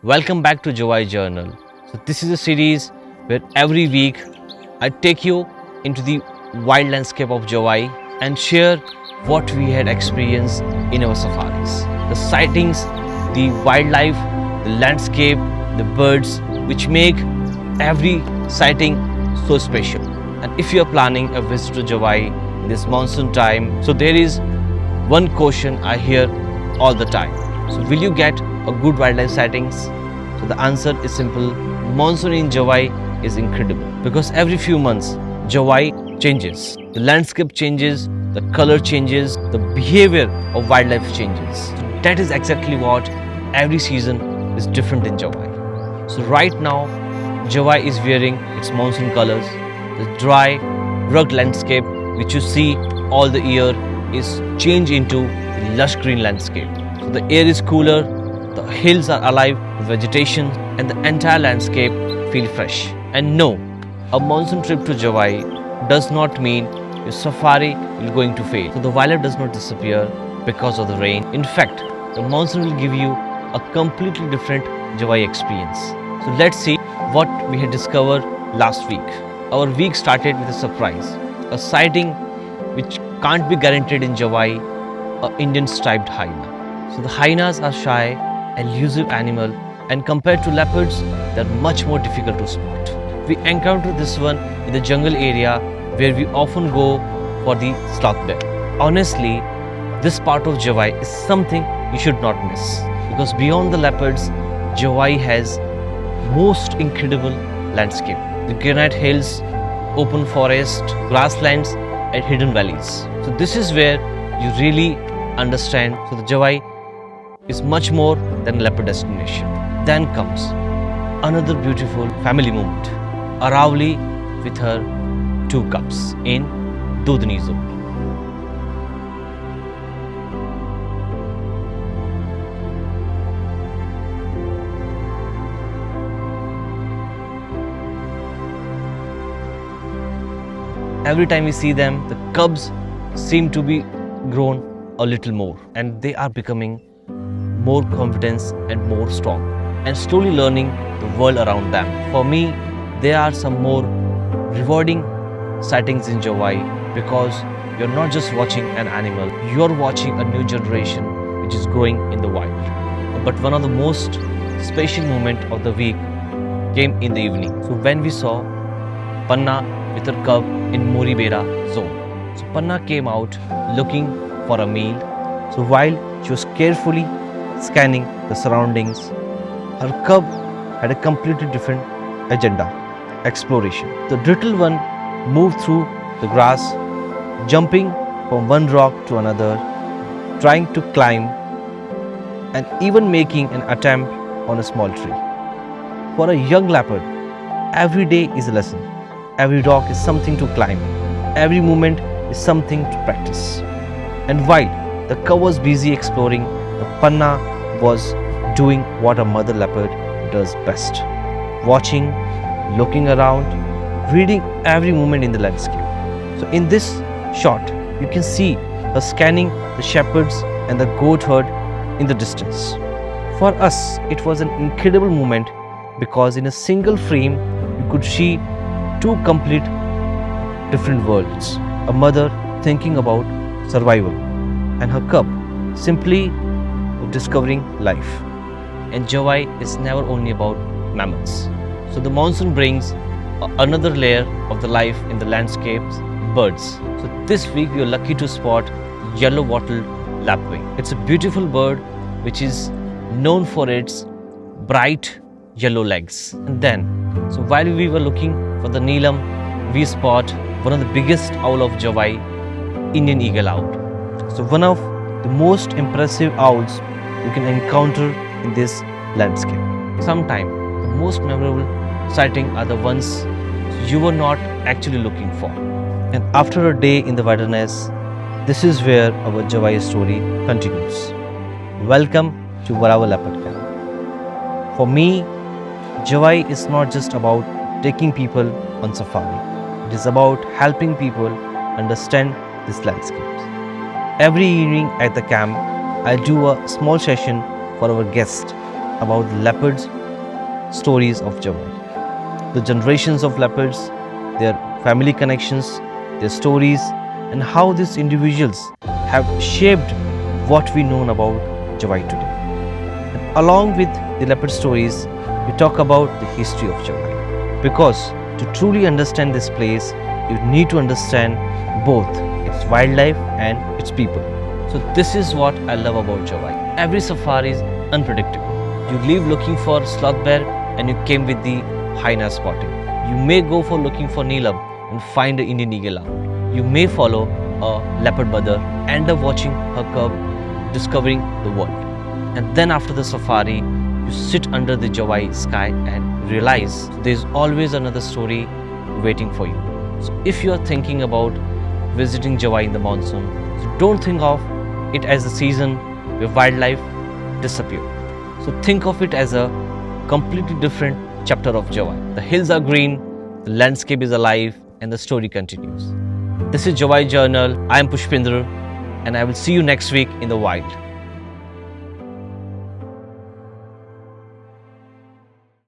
Welcome back to Jawai Journal. So this is a series where every week I take you into the wild landscape of Jawai and share what we had experienced in our safaris. The sightings, the wildlife, the landscape, the birds which make every sighting so special. And if you are planning a visit to Jawai in this monsoon time, so there is one question I hear all the time. So will you get a good wildlife sightings? So the answer is simple. Monsoon in Jawai is incredible because every few months Jawai changes. The landscape changes, the color changes, the behavior of wildlife changes. So that is exactly what every season is different in Jawai. So right now Jawai is wearing its monsoon colors. The dry, rugged landscape which you see all the year is changed into a lush green landscape. So the air is cooler, the hills are alive with vegetation, and the entire landscape feels fresh. And no, a monsoon trip to Jawai does not mean your safari is going to fail. So the wildlife does not disappear because of the rain. In fact, the monsoon will give you a completely different Jawai experience. So let's see what we had discovered last week. Our week started with a surprise, a sighting which can't be guaranteed in Jawai, an Indian striped hyena. So the hyenas are shy, elusive animal, and compared to leopards, they are much more difficult to spot. We encountered this one in the jungle area where we often go for the sloth bear. Honestly, this part of Jawai is something you should not miss because beyond the leopards, Jawai has most incredible landscape. The granite hills, open forest, grasslands, and hidden valleys. So this is where you really understand. So the Jawai is much more than a leopard destination. Then comes another beautiful family moment. Aravali with her two cubs in Dudhni zone. Every time we see them, the cubs seem to be grown a little more and they are becoming more confident and more strong and slowly learning the world around them. For me, there are some more rewarding sightings in Jawai because you're not just watching an animal, you're watching a new generation which is growing in the wild. But one of the most special moments of the week came in the evening. So when we saw Panna with her cub in Moribera zone. So Panna came out looking for a meal. So while she was carefully scanning the surroundings, her cub had a completely different agenda, exploration. The little one moved through the grass, jumping from one rock to another, trying to climb and even making an attempt on a small tree. For a young leopard, every day is a lesson. Every rock is something to climb. Every moment is something to practice. And while the cub was busy exploring, the Panna was doing what a mother leopard does best. Watching, looking around, reading every moment in the landscape. So in this shot, you can see her scanning the shepherds and the goat herd in the distance. For us, it was an incredible moment because in a single frame, you could see two complete different worlds. A mother thinking about survival and her cub simply discovering life. And Jawai is never only about mammals. So the monsoon brings another layer of the life in the landscapes, birds. So this week we are lucky to spot yellow-wattled lapwing. It's a beautiful bird which is known for its bright yellow legs. And then, so while we were looking for the Neelam, we spot one of the biggest owl of Jawai, Indian eagle owl. So one of the most impressive owls you can encounter in this landscape. Sometimes the most memorable sighting are the ones you were not actually looking for. And after a day in the wilderness, this is where our Jawai story continues. Welcome to Varawa Leopard Camp. For me, Jawai is not just about taking people on safari. It is about helping people understand these landscapes. Every evening at the camp, I'll do a small session for our guests, about the leopards, stories of Jawai. The generations of leopards, their family connections, their stories, and how these individuals have shaped what we know about Jawai today. And along with the leopard stories, we talk about the history of Jawai. Because to truly understand this place, you need to understand both its wildlife and its people. So this is what I love about Jawai. Every safari is unpredictable. You leave looking for sloth bear and you came with the hyena spotting. You may go for looking for Neelam and find an Indian eagle out. You may follow a leopard mother, end up watching her cub discovering the world. And then after the safari, you sit under the Jawai sky and realize there's always another story waiting for you. So if you're thinking about visiting Jawai in the monsoon, so don't think of it as a season where wildlife disappears. So think of it as a completely different chapter of Jawai. The hills are green, the landscape is alive, and the story continues. This is Jawai Journal. I am Pushpendra, and I will see you next week in the wild.